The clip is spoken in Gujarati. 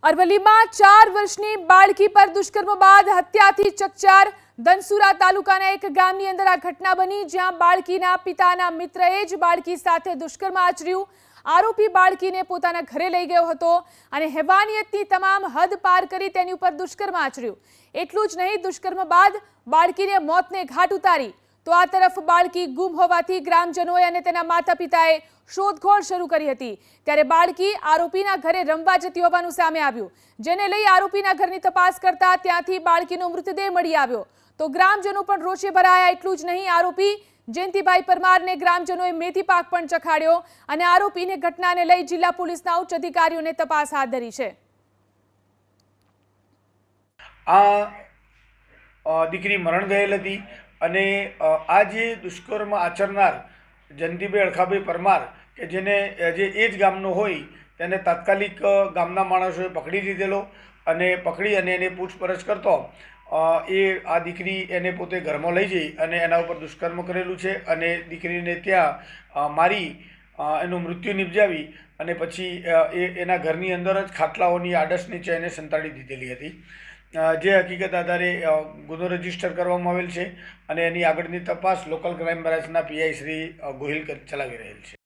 અરવલ્લીમાં 4 વર્ષની બાળકી પર દુષ્કર્મ બાદ હત્યાથી ચકચાર। ધનસુરા તાલુકાના એક ગામની અંદર આ ઘટના બની, જ્યાં બાળકીના પિતાના મિત્રએ જ બાળકી સાથે દુષ્કર્મ આચર્યું। આરોપી બાળકીને પોતાના ઘરે લઈ ગયો હતો અને હેવાનિયતની તમામ હદ પાર કરી તેની ઉપર દુષ્કર્મ આચર્યું। એટલું જ નહીં, દુષ્કર્મ બાદ બાળકીને મોતને ઘાટ ઉતારી। તો આ તરફ બાળકી ગુમ હોવાથી ગ્રામજનોએ અને તેના માતા પિતાએ શોધખોળ શરૂ કરી હતી। ત્યારે બાળકી આરોપીના ઘરે રમવા જતી હોવાનું સામે આવ્યું, જેને લઈ આરોપીના ઘરની તપાસ કરતા ત્યાંથી બાળકીનો મૃતદેહ મળી આવ્યો। તો ગ્રામજનો પણ રોષે ભરાયા। એટલું જ નહીં, આરોપી જયંતિભાઈ પરમારને ગ્રામજનોએ મેથી પાક પણ ચખાડ્યો અને આરોપીને ઘટનાને લઈ જિલ્લા પોલીસના ઉચ્ચ અધિકારીઓને તપાસ હાથ ધરી છે। આ દીકરી મરણ ગયેલ હતી અને આ જે દુષ્કર્મ આચરનાર જયંતિભાઈ અળખાભાઈ પરમાર કે જેને એ જ ગામનો હોય તેને તાત્કાલિક ગામના માણસોએ પકડી લીધેલો અને એને પૂછપરછ કરતો એ આ દીકરી એને પોતે ઘરમાં લઈ જઈ અને એના ઉપર દુષ્કર્મ કરેલું છે અને દીકરીને ત્યાં મારી એનું મૃત્યુ નિપજાવી અને પછી એના ઘરની અંદર જ ખાટલાઓની આડસ નીચે એને સંતાડી દીધેલી હતી। જે હકીકત આધારે ગુનો રજીસ્ટર કરવામાં આવેલ છે અને એની આગળની તપાસ લોકલ ક્રાઇમ બ્રાન્ચના પીઆઈ શ્રી ગોહિલ ચલાવી રહેલ છે।